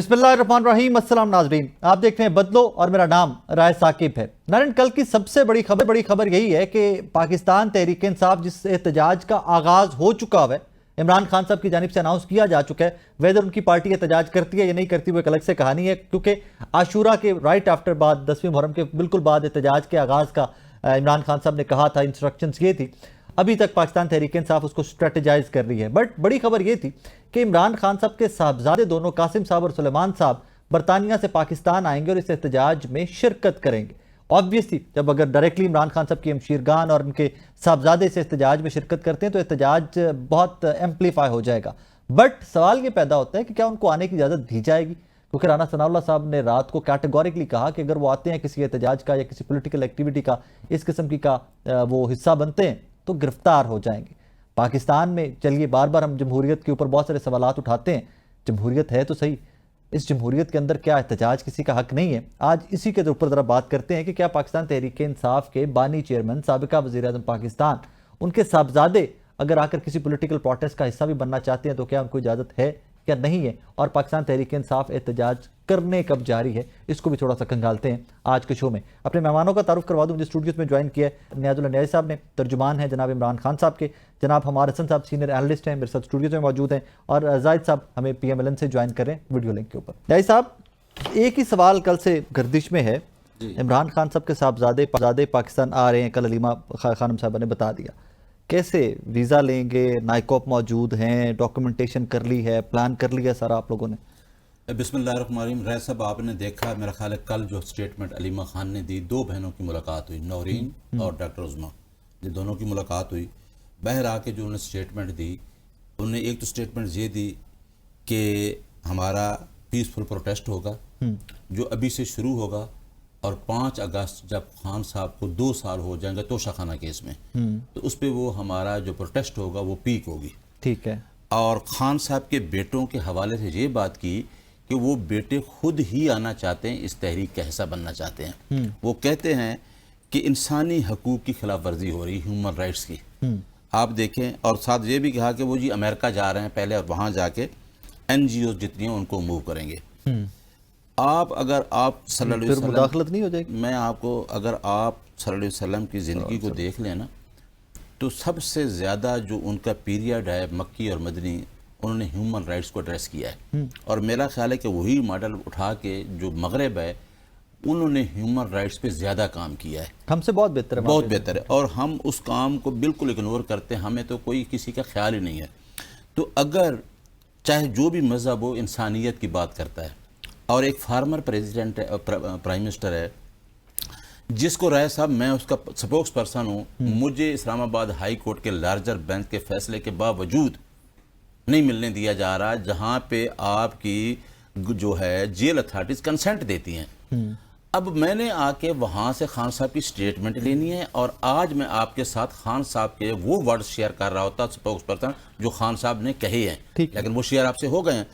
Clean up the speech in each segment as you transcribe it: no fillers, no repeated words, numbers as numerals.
बिस्मिल्लाहिर्रहमानिर्रहीम। अस्सलाम नाज़रीन, आप देख रहे हैं बदलो और मेरा नाम राय साकिब है। नारायण, कल की सबसे बड़ी खबर यही है कि पाकिस्तान तहरीक इंसाफ जिस एहतजाज का आगाज़ हो चुका है, इमरान खान साहब की जानिब से अनाउंस किया जा चुका है। वेदर उनकी पार्टी एहतजाज करती है या नहीं करती वो एक अलग से कहानी है, क्योंकि आशूरा के राइट आफ्टर बाद 10वीं मुहर्रम के बिल्कुल बाद एहतजाज के आगाज़ का इमरान खान साहब ने कहा था, इंस्ट्रक्शंस ये थी। अभी तक पाकिस्तान तहरीक इंसाफ उसको स्ट्रेटेजाइज कर रही है। बट बड़ी खबर ये थी कि इमरान खान साहब के साहबजादे दोनों कासिम साहब और सुलेमान साहब बरतानिया से पाकिस्तान आएंगे और इस एहतजाज में शिरकत करेंगे। ऑब्वियसली जब अगर डायरेक्टली इमरान खान साहब की हमशीरगान और उनके साहबजादे इस एहतजाज में शिरकत करते हैं तो एहतजाज बहुत एम्पलीफाई हो जाएगा। बट सवाल ये पैदा होता है कि क्या उनको आने की इजाज़त दी जाएगी, क्योंकि राना सनाउल्लाह साहब ने रात को कैटेगोरिकली कहा कि अगर वो आते हैं किसी एहतजाज का या किसी पॉलिटिकल एक्टिविटी का इस किस्म की का वो हिस्सा बनते हैं तो गिरफ्तार हो जाएंगे। पाकिस्तान में चलिए बार बार हम जमहूरियत के ऊपर बहुत सारे सवालात उठाते हैं, जमहूरियत है तो सही, इस जमहूरियत के अंदर क्या एहतजाज किसी का हक नहीं है? आज इसी के ऊपर ज़रा बात करते हैं कि क्या पाकिस्तान तहरीक इंसाफ के बानी चेयरमैन साबिका वज़ीर आज़म पाकिस्तान, उनके साहबजादे अगर आकर किसी पॉलिटिकल प्रोटेस्ट का हिस्सा भी बनना चाहते हैं तो क्या उनको इजाज़त है या नहीं है, और पाकिस्तान तहरीक इंसाफ एहतजाज करने कब जारी है, इसको भी थोड़ा सा खंगालते हैं आज के शो में। अपने मेहमानों का तारुफ करवा दूं। मुझे स्टूडियोज में ज्वाइन किया है नियाज़ुल्लाह नियाज़ी साहब ने, तर्जुमान है जनाब इमरान खान साहब के, जनाब हमार हसन साहब सीनियर एनालिस्ट हैं, मेरे साथ स्टूडियोज में मौजूद हैं, और जाहिद साहब हमें PMLN से ज्वाइन कर रहे हैं वीडियो लिंक के ऊपर। नियाज़ी साहब, एक ही सवाल कल से गर्दिश में है। इमरान खान साहब के साहबजादे पाकिस्तान आ रहे हैं, कल अलीमा खानम साहब ने बता दिया। कैसे वीज़ा लेंगे? नाइकॉप मौजूद हैं, डॉक्यूमेंटेशन कर ली है, प्लान कर लिया सारा आप लोगों ने? बिस्मिल्लाहिर्रहमानिर्रहीम। राय साहब, आपने देखा मेरा ख्याल है कल जो स्टेटमेंट अलीमा खान ने दी, दो बहनों की मुलाकात हुई, नौरीन और डॉक्टर उज़मा, ये दोनों की मुलाकात हुई। बाहर आके जो उन्होंने स्टेटमेंट दी, उन्होंने एक तो स्टेटमेंट ये दी कि हमारा पीसफुल प्रोटेस्ट होगा जो अभी से शुरू होगा, और 5 अगस्त जब खान साहब को 2 साल हो जाएंगे तोशाखाना केस में, तो उस पर वो हमारा जो प्रोटेस्ट होगा वो पीक होगी। ठीक है। और खान साहब के बेटों के हवाले से ये बात की कि वो बेटे खुद ही आना चाहते हैं, इस तहरीक का हिस्सा बनना चाहते हैं। वो कहते हैं कि इंसानी हकूक़ की खिलाफ वर्जी हो रही, ह्यूमन राइट्स की। आप देखें, और साथ ये भी कहा कि वो जी अमेरिका जा रहे हैं पहले, और वहाँ जाके NGO जितनी हैं उनको मूव करेंगे। अगर आप सल्लल्लाहु अलैहि वसल्लम, मुदाखलत नहीं हो जाएगी? मैं आपको, अगर आप सल्लल्लाहु अलैहि वसल्लम की ज़िंदगी को देख लें ना, तो सबसे ज़्यादा जो उनका पीरियड है मक्की और मदनी, उन्होंने ह्यूमन राइट्स को एड्रेस किया है। और मेरा ख्याल है कि वही मॉडल उठा के जो मगरब है, उन्होंने ह्यूमन राइट्स पे ज़्यादा काम किया है। हमसे बहुत बेहतर है, बहुत बेहतर है, और हम उस काम को बिल्कुल इग्नोर करते हैं, हमें तो कोई किसी का ख्याल ही नहीं है। तो अगर चाहे जो भी मज़हब हो, इंसानियत की बात करता है, और एक फार्मर प्रेसिडेंट है, प्राइम मिनिस्टर है, जिसको राय साहब मैं उसका स्पोक्स पर्सन हूँ, मुझे इस्लामाबाद हाई कोर्ट के लार्जर बेंच के फैसले के बावजूद नहीं मिलने दिया जा रहा, जहाँ पे आपकी जो है जेल अथॉरिटीज़ कंसेंट देती हैं। अब मैंने आके वहाँ से खान साहब की स्टेटमेंट लेनी है, और आज मैं आपके साथ खान साहब के वो वर्ड शेयर कर रहा होता स्पोक्स पर्सन जो खान साहब ने कहे हैं, लेकिन वो शेयर आपसे हो गए हैं।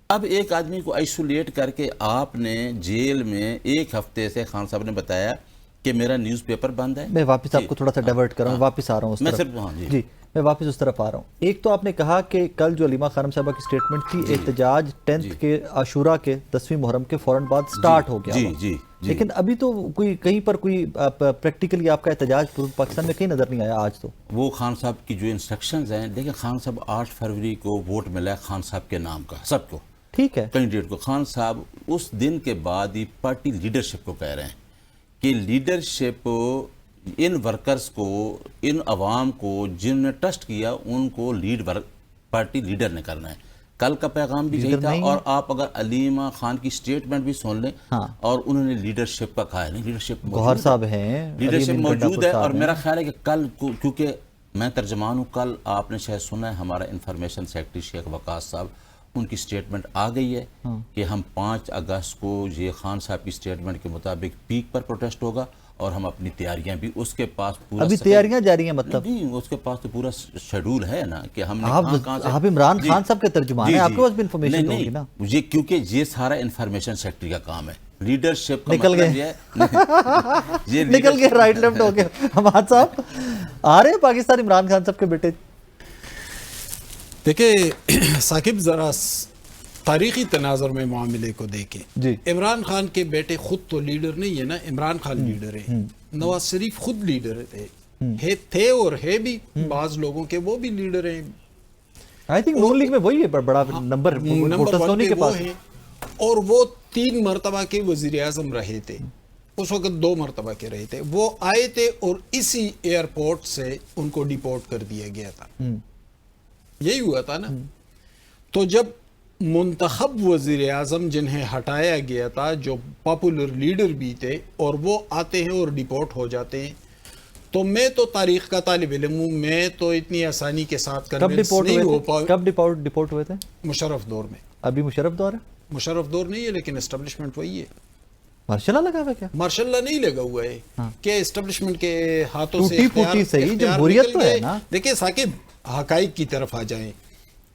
अब एक आदमी को आइसोलेट करके आपने जेल में 1 हफ्ते से, खान साहब ने बताया कि मेरा न्यूज़पेपर बंद है। मैं वापस आपको थोड़ा सा डाइवर्ट कर रहा हूँ, वापस आ रहा हूँ उस तरफ। जी, मैं वापस उस तरफ आ रहा हूँ। एक तो आपने कहा कि कल जो अलीमा खानम साहबा की स्टेटमेंट थी, एहतजाज 10th के आशूरा के 10वीं मुहर्रम के फौरन बाद स्टार्ट हो गया। जी, लेकिन अभी तो कोई कहीं पर कोई प्रैक्टिकली आपका एहतजाज पाकिस्तान में कहीं नजर नहीं आया आज तो। वो खान साहब की जो इंस्ट्रक्शंस हैं, देखिए खान साहब 8 फरवरी को वोट मिला है खान साहब के नाम का सबको, ठीक है, कैंडिडेट को। खान साहब उस दिन के बाद ही पार्टी लीडरशिप को कह रहे हैं कि लीडरशिप इन वर्कर्स को, इन अवाम को जिन्होंने ट्रस्ट किया, उनको पार्टी लीडर ने करना है। कल का पैगाम भी यही था। और आप अगर अलीमा खान की स्टेटमेंट भी सुन लें, और उन्होंने लीडरशिप का कहा है, नहीं लीडरशिप गौहर साहब हैं, लीडरशिप मौजूद है। और मेरा ख्याल है कि कल, क्योंकि मैं तर्जमान हूँ, कल आपने शायद सुना है हमारा इंफॉर्मेशन सेक्रेटरी शेख वकास साहब, उनकी स्टेटमेंट आ गई है कि हम 5 अगस्त को ये खान साहब की स्टेटमेंट के मुताबिक पीक पर प्रोटेस्ट होगा, और हम अपनी तैयारियां भी, उसके पास पूरा अभी तैयारियां जारी हैं, मतलब नहीं, उसके पास तो पूरा शेड्यूल है ना कि हमने कहां से। आप इमरान खान साहब के तर्जुमान हैं, आपके पास भी इंफॉर्मेशन होगी ना। ये क्योंकि ये सारा इंफॉर्मेशन सेक्रेटरी का काम है, लीडरशिप का निकल मतलब गए निकल गए, राइट लेफ्ट हो गए। हमाद साहब आ रहे हैं पाकिस्तान इमरान खान साहब के बेटे। देखिए साकिब, ज़रा تاریخی تناظر میں معاملے کو دیکھیں. جی عمران خان کے بیٹے خود تو لیڈر نہیں ہے نا, عمران خان لیڈر ہے, نواز شریف خود لیڈر تھے اور ہے بھی, بعض لوگوں کے وہ بھی لیڈر ہیں. آئی تھنک نون لیگ میں وہی ہے بڑا نمبر ووٹرز دھونی کے پاس ہیں, اور وہ 3 مرتبہ کے وزیر اعظم رہے تھے, اس وقت 2 مرتبہ کے رہے تھے. وہ آئے تھے اور اسی ایئرپورٹ سے ان کو ڈیپورٹ کر دیا گیا تھا, یہی ہوا تھا نا. تو جب منتخب وزیر اعظم جنہیں ہٹایا گیا تھا, جو پاپولر لیڈر بھی تھے, اور وہ آتے ہیں اور ڈیپورٹ ہو جاتے ہیں, تو میں تو تاریخ کا طالب علم ہوں, میں تو اتنی آسانی کے ساتھ کنونس نہیں ہو پاؤں. کب ڈیپورٹ ہوئے تھے؟ مشرف دور میں. ابھی مشرف دور ہے؟ مشرف دور نہیں ہے, لیکن اسٹیبلشمنٹ وہی ہے. مارشل لا لگا ہوا کیا؟ مارشل لا نہیں لگا ہوا ہے کہ اسٹیبلشمنٹ کے ہاتھوں سے ٹوٹی صحیح جمہوریت تو ہے نا. دیکھیں ثاقب, حقائق کی طرف آ جائیں.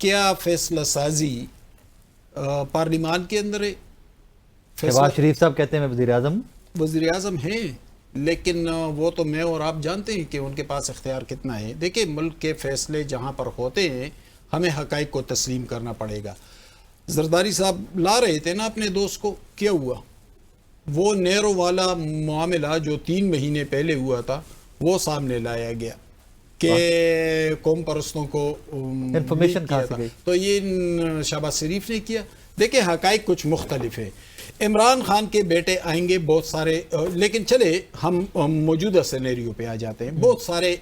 کیا فیصلہ سازی پارلیمان کے اندر ہے؟ شہباز شریف صاحب کہتے ہیں میں وزیر اعظم ہیں, لیکن وہ تو میں اور آپ جانتے ہیں کہ ان کے پاس اختیار کتنا ہے. دیکھیں ملک کے فیصلے جہاں پر ہوتے ہیں ہمیں حقائق کو تسلیم کرنا پڑے گا. زرداری صاحب لا رہے تھے نا اپنے دوست کو, کیا ہوا؟ وہ نیرو والا معاملہ جو 3 مہینے پہلے ہوا تھا وہ سامنے لایا گیا کہ قوم پرستوں کو انفارمیشن کہاں سے گئی, تو یہ شہباز شریف نے کیا. دیکھیں حقائق کچھ مختلف ہے. عمران خان کے بیٹے آئیں گے بہت سارے, لیکن چلے ہم موجودہ سینیریو پہ آ جاتے ہیں. بہت سارے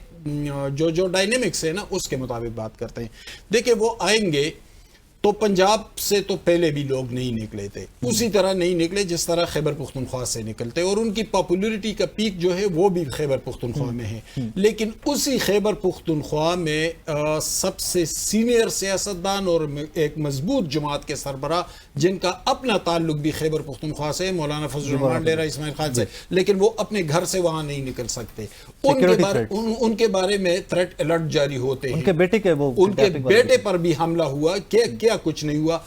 جو ڈائنامکس ہے نا اس کے مطابق بات کرتے ہیں. دیکھیں وہ آئیں گے تو پنجاب سے تو پہلے بھی لوگ نہیں نکلے تھے, اسی طرح نہیں نکلے جس طرح خیبر پختونخوا سے نکلتے, اور ان کی پاپولیرٹی کا پیک جو ہے وہ بھی خیبر پختونخوا میں ہے. لیکن اسی خیبر پختونخوا میں سب سے سینئر سیاستدان اور ایک مضبوط جماعت کے سربراہ جن کا اپنا تعلق بھی خیبر پختونخوا سے, مولانا فضل الرحمان ڈیرہ اسماعیل خان سے, لیکن وہ اپنے گھر سے وہاں نہیں نکل سکتے. ان کے بارے میں تھریٹ الرٹ جاری ہوتے ہیں. ان کے بیٹے پر بھی حملہ ہوا, کیا کچھ نہیں ہوا.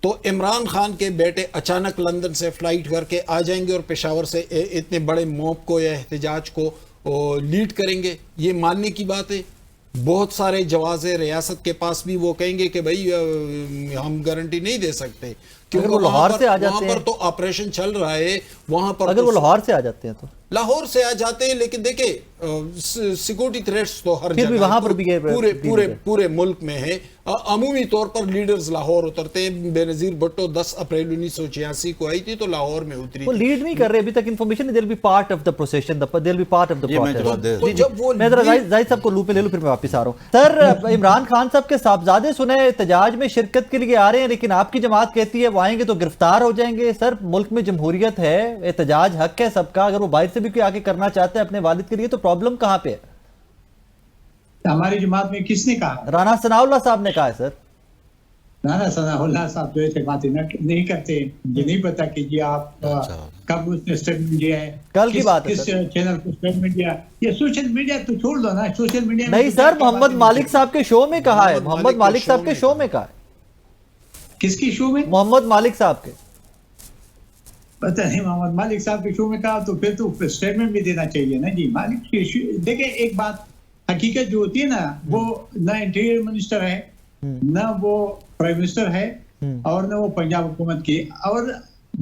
تو عمران خان کے بیٹے اچانک لندن سے فلائٹ کر کے آ جائیں گے اور پشاور سے اتنے بڑے موب کو یا احتجاج کو لیڈ کریں گے, یہ ماننے کی بات ہے. بہت سارے جواز ریاست کے پاس بھی وہ کہیں گے کہ بھائی ہم گارنٹی نہیں دے سیکورٹی کیونکہ وہاں پر تو آپریشن چل رہا ہے. وہاں پر اگر وہ لاہور سے آ جاتے ہیں تو لاہور سے آ جاتے ہیں, لیکن دیکھیں سیکورٹی تھریٹس تو ہر جگہ وہاں پر بھی پورے ملک میں ہے. عمومی طور پر لیڈرز لاہور اترتے ہیں. بے نظیر بھٹو 10 اپریل 1986 کو آئی تھی تو لاہور میں اتری. وہ لیڈ نہیں کر رہے ابھی تک, information they will be part of the procession, they will be part of the process. میں ذرا زاہد صاحب کو لوپ میں لے لوں پھر میں واپس آ رہا ہوں. سر عمران خان صاحب کے صاحبزادے سنے احتجاج میں شرکت کے لیے آ رہے ہیں, لیکن آپ کی جماعت کہتی ہے وہ آئیں گے تو گرفتار ہو جائیں گے. سر ملک میں جمہوریت ہے, احتجاج حق ہے سب کا, اگر وہ باہر سے بھی کوئی آ کے کرنا چاہتا ہے اپنے والد کے لیے تو پرابلم کہاں پہ ہے؟ ہماری جماعت میں کس نے کہا؟ رانا ثناء اللہ صاحب نے کہا ہے. سر رانا ثناء اللہ صاحب تو ایسے باتیں نہیں کرتے. یہ نہیں پتا کہ جی آپ کب اس نے سٹیٹمنٹ دیا ہے, کل کی بات ہے, کس چینل کو سٹیٹمنٹ دیا. یہ سوشل میڈیا تو چھوڑ دو نا, سوشل میڈیا نہیں سر محمد مالک صاحب کے شو میں کہا ہے, محمد مالک صاحب کے شو میں کہا ہے. کس کی شو میں؟ محمد مالک صاحب کے. پتہ نہیں, محمد مالک صاحب کے شو میں کہا تو پھر تو سٹیٹمنٹ بھی دینا چاہیے نا جی. مالک دیکھیں ایک بات, حقیقت جو ہوتی ہے نا, وہ نہ انٹیریئر منسٹر ہے, نہ وہ پرائم منسٹر ہے, اور نہ وہ پنجاب حکومت کی. اور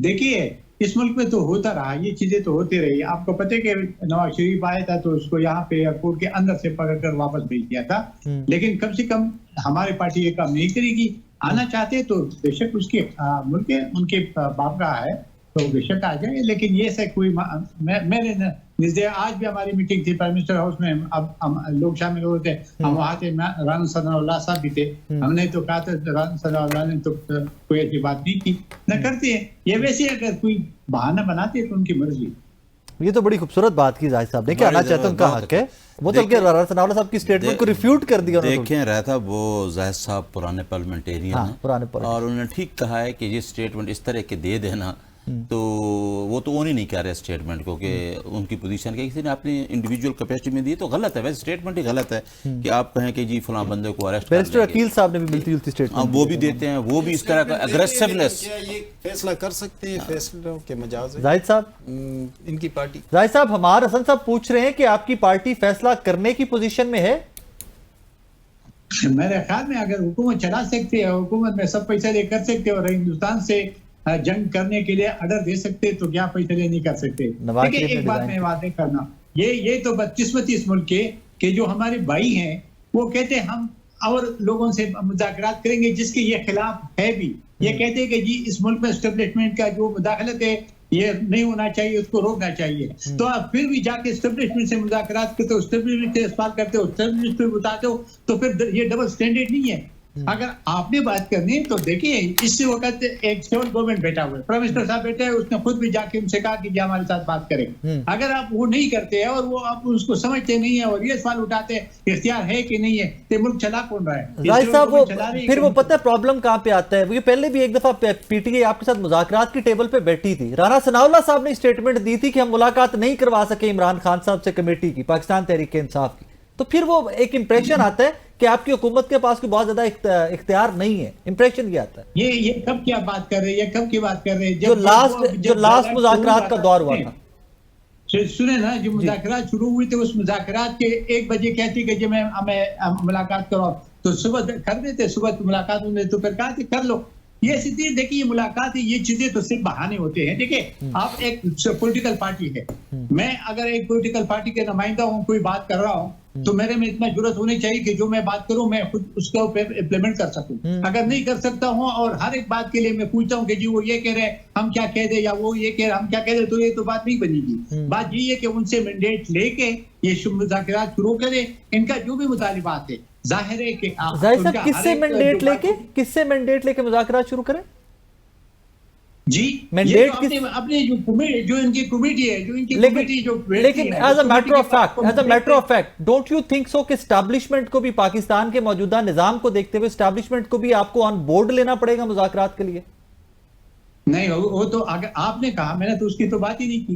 دیکھیے اس ملک میں تو ہوتا رہا, یہ چیزیں تو ہوتی رہی. آپ کو پتہ ہے کہ نواز شریف آیا تھا تو اس کو یہاں پہ ایئرپورٹ کے اندر سے پکڑ کر واپس بھیج دیا تھا, لیکن کم سے کم ہماری پارٹی یہ کام نہیں کرے گی. آنا چاہتے تو بے شک اس کے ملک ان کے باپ کا ہے تو بے شک آ جائیں, لیکن یہ سے کوئی میرے نزدیک آج بھی ہماری میٹنگ تھی پرائم منسٹر ہاؤس میں, اب لوگ شامل ہوئے تھے, ہم وہاں تھے, رانا ثناء اللہ صاحب بھی تھے. ہم نے تو کہا تھا رانا ثناء اللہ نے تو کوئی ایسی بات نہیں کی, نہ کرتے ہیں یہ. ویسے اگر کوئی بہانہ بناتے ہیں تو ان کی مرضی. یہ تو بڑی خوبصورت بات کی زاہد صاحب نے کہ آنا چاہتے ان کا حق ہے. وہ تو کہ رانا ثناء اللہ صاحب کی سٹیٹمنٹ کو ریفیوٹ کر دیا. دیکھیں رہتا وہ زاہد صاحب پرانے پارلیمنٹیرین ہیں, اور انہوں نے ٹھیک کہا ہے کہ یہ سٹیٹمنٹ اس طرح کے دے دینا تو وہ تو اون ہی نہیں کہہ رہے اسٹیٹمنٹ کو, کہ ان کی پوزیشن کہ کسی نے اپنی انڈیویجول کیپیسٹی میں دی تو غلط ہے. ویسے اسٹیٹمنٹ ہی غلط ہے کہ آپ کہیں کہ جی فلاں بندے کو اریسٹ کر بیرسٹر عقیل صاحب نے بھی ملتی جلتی اسٹیٹمنٹ وہ بھی دیتے ہیں, وہ بھی اس طرح کا اگریسیونیس. کیا یہ فیصلہ کر سکتے ہیں فیصلوں کے مجاز زاہد صاحب ان کی پارٹی؟ زاہد صاحب ہمارا حسن صاحب پوچھ رہے ہیں کہ آپ کی پارٹی فیصلہ کرنے کی پوزیشن میں ہے؟ मेरे ख्याल में अगर हुकूमत चला सकते हैं, हुकूमत में सब फैसले कर सकते और हिंदुस्तान से जंग करने के लिए ऑर्डर दे सकते तो क्या फैसले नहीं कर सकते। नवाज देखिए शरीफ ने एक बात मैं वादे करना, ये तो बदकिस्मती इस मुल्क के जो हमारे भाई हैं वो कहते हैं हम और लोगों से मुज़ाकरात करेंगे जिसके ये खिलाफ है भी। ये कहते हैं कि जी इस मुल्क में एस्टेब्लिशमेंट का जो मुदाखलत है ये नहीं होना चाहिए, उसको रोकना चाहिए। तो आप फिर भी जाके एस्टेब्लिशमेंट से मुज़ाकरात करते हो, एस्टेब्लिशमेंट से सवाल करते हो, एस्टेब्लिशमेंट पे बताते हो, तो फिर ये डबल स्टैंडर्ड नहीं है। अगर आपने बात करनी है तो देखिए इस वक्त एक सिविल गवर्नमेंट बैठा हुआ है, प्राइम मिनिस्टर साहब बैठे हैं, उसने खुद भी जाके उनसे कहा कि हमारे साथ बात करें। अगर आप वो नहीं करते हैं और वो आप उसको समझते नहीं है और ये सवाल उठाते हैं इख्तियार है कि नहीं है, तो मुल्क चला कौन रहा है? राय साहब वो फिर वो पता है प्रॉब्लम कहाँ पे आता है। वो पहले भी एक दफा पीटीआई आपके साथ मुज़ाकरात की टेबल पे बैठी थी, राना सनाउल्लाह साहब ने स्टेटमेंट दी थी कि हम मुलाकात नहीं करवा सके इमरान खान साहब से कमेटी की, पाकिस्तान तहरीक इंसाफ की। तो फिर वो एक इंप्रेशन आता है कि आपकी हुकूमत के पास कोई बहुत ज्यादा इख्तियार नहीं है, इंप्रेशन ये आता है। ये कब क्या बात कर रहे हैं, ये कब की बात कर रहे हैं? जो लास्ट मुज़ाकरात का दौर हुआ था, सुने ना, जो मुज़ाकरात शुरू हुई थे उस मुज़ाकरात के 1 बजे कहती कि जब मैं मुलाकात करो तो सुबह कर देते, सुबह मुलाकात होने तो फिर कहा कि कर लो। ये स्थिति देखिए, ये मुलाकात है, ये चीजें तो सिर्फ बहाने होते हैं। देखिए आप एक पॉलिटिकल पार्टी है, मैं अगर एक पॉलिटिकल पार्टी के नुमाइंदा हूँ, कोई बात कर रहा हूँ तो मेरे में इतना जुर्रत होनी चाहिए कि जो मैं बात करूं मैं खुद उसको इम्प्लीमेंट कर सकूं। अगर नहीं कर सकता हूं और हर एक बात के लिए मैं पूछता हूं कि जी वो ये कह रहे हैं हम क्या कह दे, या वो ये कह रहे हम क्या कह दे, तो ये तो बात नहीं बनेगी। बात ये है कि उनसे मैंडेट लेके ये मुज़ाकरात शुरू करें, इनका जो भी मुतालिबात है जाहिर है कि जाहिर साहब किससे मैंडेट लेके मुज़ाकरात शुरू करें जी? मैंडेट अपने जो इनकी कमेटी है, जो इनकी कमेटी जो लेकिन as a matter of fact don't you think so कि एस्टैब्लिशमेंट को भी, पाकिस्तान के मौजूदा निजाम को देखते हुए एस्टैब्लिशमेंट को भी आपको ऑन बोर्ड लेना पड़ेगा मुज़ाकरात के लिए? नहीं, वो तो अगर आपने कहा, मैंने तो उसकी तो बात ही नहीं की।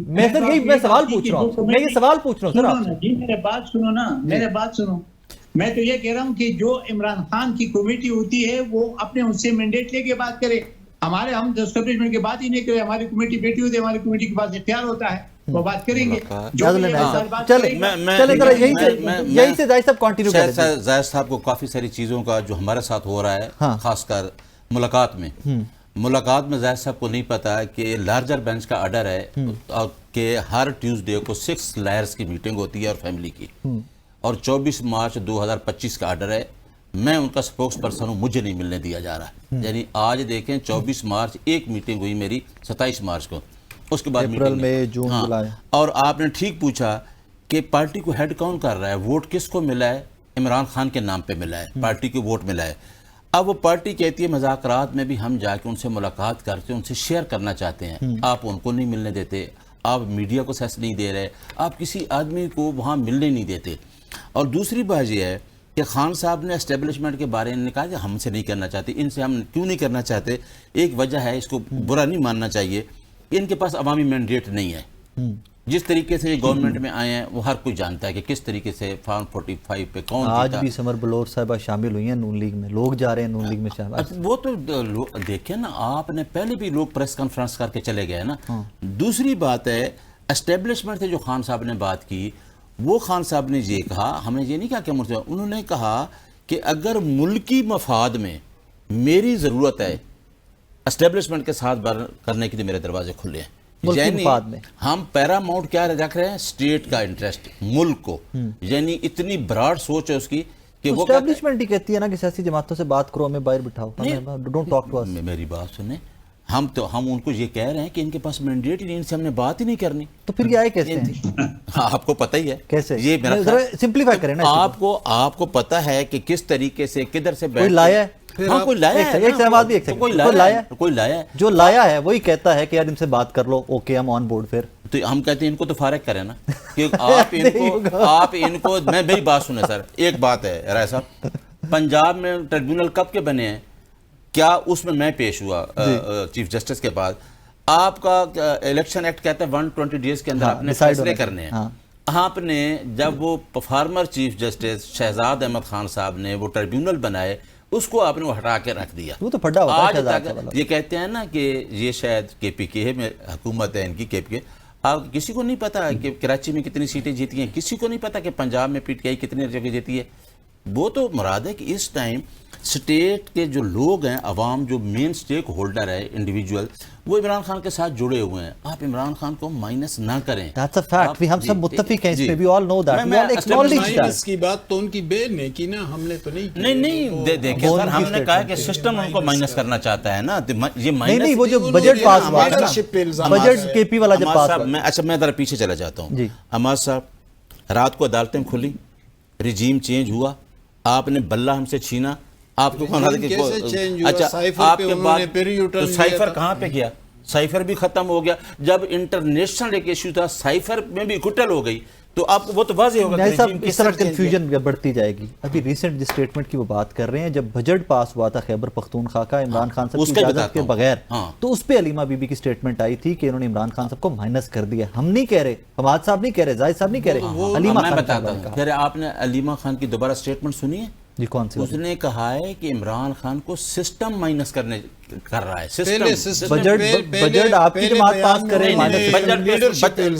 मैं सवाल पूछ रहा हूँ, मैं ये सवाल पूछ रहा हूँ सर आपसे। जी मेरे बात सुनो ना, मेरे बात सुनो। मैं तो ये कह रहा हूँ कि जो इमरान खान की कमेटी होती है वो अपने उनसे मैंडेट लेके बात करे। हमारे हम एस्टेब्लिशमेंट की बात ही नहीं करें, हमारी कमेटी बैठी होती है, हमारी कमेटी के पास इख्तियार होता है, वो बात करेंगे। यही से जाहिर साहब कंटिन्यू करें। जाहिर साहब को काफी सारी चीजों का जो हमारे साथ हो रहा है, खासकर मुलाकात में जाहिर साहब को नहीं पता है कि लार्जर बेंच का ऑर्डर है कि हर ट्यूसडे को 6 लेयर्स की मीटिंग होती है और फैमिली की, और 24 मार्च 2025 का ऑर्डर है। मैं उनका स्पोक्स पर्सन हूँ, मुझे नहीं मिलने दिया जा रहा। यानी आज देखें 24 मार्च एक मीटिंग हुई मेरी, 27 मार्च को, उसके बाद अप्रैल में जून जुलाई। और आपने ठीक पूछा कि पार्टी को हेड कौन कर रहा है, वोट किसको मिला है? इमरान खान के नाम पे मिला है, पार्टी को वोट मिला है। अब वो पार्टी कहती है मुज़ाकरात में भी हम जाके उनसे मुलाकात करते, उनसे शेयर करना चाहते हैं, आप उनको नहीं मिलने देते, आप मीडिया को सेस नहीं दे रहे, आप किसी आदमी को वहाँ मिलने नहीं देते। और दूसरी बात यह है कि खान साहब ने एस्टेब्लिशमेंट के बारे में कहा कि हमसे नहीं करना चाहते। इनसे हम क्यों नहीं करना चाहते? एक वजह है, इसको बुरा नहीं मानना चाहिए, इनके पास अवामी मैंडेट नहीं है। जिस तरीके से ये गवर्नमेंट में आए हैं वो हर कोई जानता है कि किस तरीके से फॉर्म 45 पे कौन आज भी समर बलोर साहिबा शामिल हुई हैं नून लीग में, लोग जा रहे हैं नून लीग में शामिल। वो तो देखिए ना, आपने पहले भी लोग प्रेस कॉन्फ्रेंस करके चले गए ना। दूसरी बात है, एस्टेब्लिशमेंट से जो खान साहब ने बात की, वो खान साहब ने ये कहा, हमने ये नहीं कहा कि मुझे, उन्होंने कहा कि अगर मुल्की मफाद में मेरी ज़रूरत है एस्टेब्लिशमेंट के साथ करने के लिए मेरे दरवाजे खुले हैं। यानी हम पैरामाउंट क्या रख रहे हैं? स्टेट का इंटरेस्ट, मुल्क को। यानी इतनी ब्रॉड सोच है उसकी कि वो एस्टेब्लिशमेंट ही कहती है ना कि सियासी जमातों से बात करो, हमें बाहर बिठाओ, डोंट टॉक टू अस। मेरी बात सुने, हम उनको ये कह रहे हैं कि इनके पास मैंडेट ही नहीं, इनसे हमने बात ही नहीं करनी। तो फिर ये आए कैसे हैं? आपको पता ही है कैसे, ये मेरा सिंपलीफाई करें ना। आपको पता है कि किस तरीके से, किधर से कोई लाया है। हाँ, कोई लाया है, कोई लाया है, जो लाया है वही कहता है कि यार इनसे बात कर लो, ओके हम ऑन बोर्ड। फिर तो हम कहते हैं इनको तो फारिग करें ना कि आप इनको मैं मेरी बात सुने सर, एक बात है राय साहब, पंजाब में ट्रिब्यूनल कब के बने हैं? क्या उसमें मैं पेश हुआ चीफ जस्टिस के पास? आपका इलेक्शन एक्ट कहता है 120 डेज के अंदर आपने फैसले करने हैं। आपने जब वो former chief justice Shahzad Ahmad Khan साहब ने वो ट्रिब्यूनल बनाए, उसको आपने वो हटा के रख दिया। वो तो फटा हुआ आज तक ये कहते हैं ना कि ये शायद KPK में हुकूमत है इनकी, KPK। आप किसी को नहीं पता कि कराची में कितनी सीटें जीती हैं, किसी को नहीं पता कि पंजाब में PTI कितनी जगह जीती है। وہ تو مراد ہے کہ اس ٹائم اسٹیٹ کے جو لوگ ہیں، عوام جو مین اسٹیک ہولڈر ہے، انڈیویجول، وہ عمران خان کے ساتھ جڑے ہوئے ہیں. آپ عمران خان کو مائنس نہ کریں. That's a fact. ہم سب متفق ہیں اس پہ. We all know that. We all acknowledge that. اس کی بات تو ان کی بین نے کی نا، ہم نے تو نہیں کی. نہیں دیکھیں سر، ہم نے کہا کہ سسٹم ان کو مائنس کرنا چاہتا ہے نا. یہ نہیں نہیں، وہ جو بجٹ پاس ہوا تھا نا، بجٹ کے پی والا جب پاس ہوا. اچھا میں ذرا پیچھے چلا جاتا ہوں. جی عماد صاحب، رات کو عدالتیں کھلی، رجیم چینج ہوا، آپ نے بلہ ہم سے چھینا. آپ کو کہا کہ اچھا آپ کے بعد تو سائفر کہاں پہ گیا؟ سائفر بھی ختم ہو گیا. جب انٹرنیشنل ایک ایشو تھا، سائفر میں بھی کٹل ہو گئی، تو آپ وہ تو واضح ہوگا کہ رجیم اس طرح کنفیوژن بڑھتی جائے گی. ابھی ریسنٹ جس سٹیٹمنٹ کی وہ بات کر رہے ہیں، جب بجٹ پاس ہوا تھا خیبر پختونخوا کا عمران خان صاحب کی اجازت کے بغیر، تو اس پہ علیمہ بی بی کی سٹیٹمنٹ آئی تھی کہ انہوں نے عمران خان صاحب کو مائنس کر دیا. ہم نہیں کہہ رہے، حماد صاحب نہیں کہہ رہے، زاہد صاحب نہیں کہہ رہے، علیمہ میں خان بتاتا ہوں. پھر آپ نے علیمہ خان کی دوبارہ سٹیٹمنٹ سنی ہے؟ جی کون سی؟ اس نے کہا ہے کہ عمران خان کو سسٹم مائنس کر رہا ہے. بجٹ آپ کی جماعت پاس کرے،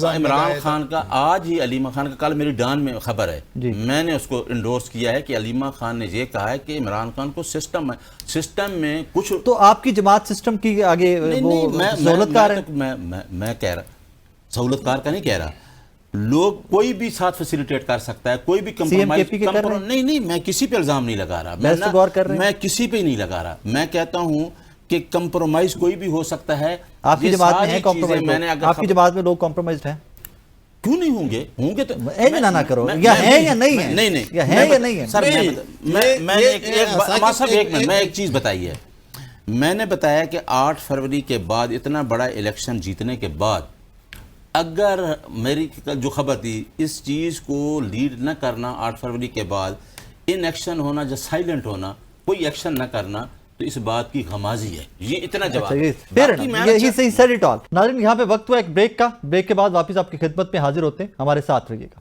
عمران خان کا آج ہی علیمہ خان کا، کل میری ڈان میں خبر ہے، میں نے اس کو انڈورس کیا ہے کہ علیمہ خان نے یہ کہا ہے کہ عمران خان کو سسٹم میں کچھ. تو آپ کی جماعت سسٹم کی آگے سہولت کار ہے؟ میں کہہ رہا سہولت کار کا نہیں کہہ رہا. لوگ کوئی بھی ساتھ فیسیلیٹیٹ کر سکتا ہے، کوئی بھی کمپرومائز. نہیں میں کسی پہ الزام نہیں لگا رہا، میں کسی پہ نہیں لگا رہا. میں کہتا ہوں کہ کمپرومائز کوئی بھی ہو سکتا ہے. آپ کی جماعت میں ہے کمپرومائز؟ آپ کی جماعت میں لوگ کمپرومائزڈ ہیں؟ کیوں نہیں ہوں گے؟ ہوں گے تو نہ کرو، یا ہے یا نہیں ہے. نہیں یا ہے یا نہیں ہے. سر میں ایک چیز بتائی ہے. میں نے بتایا کہ 8 فروری کے بعد اتنا بڑا الیکشن جیتنے کے بعد اگر میری جو خبر تھی اس چیز کو لیڈ نہ کرنا، 8 فروری کے بعد ان ایکشن ہونا، جو سائلنٹ ہونا، کوئی ایکشن نہ کرنا، تو اس بات کی غمازی ہے. یہ اتنا جواب ہے. ناظرین یہاں پہ وقت ہوا ایک بریک کا. بریک کے بعد واپس آپ کی خدمت میں حاضر ہوتے ہیں، ہمارے ساتھ رہیے گا.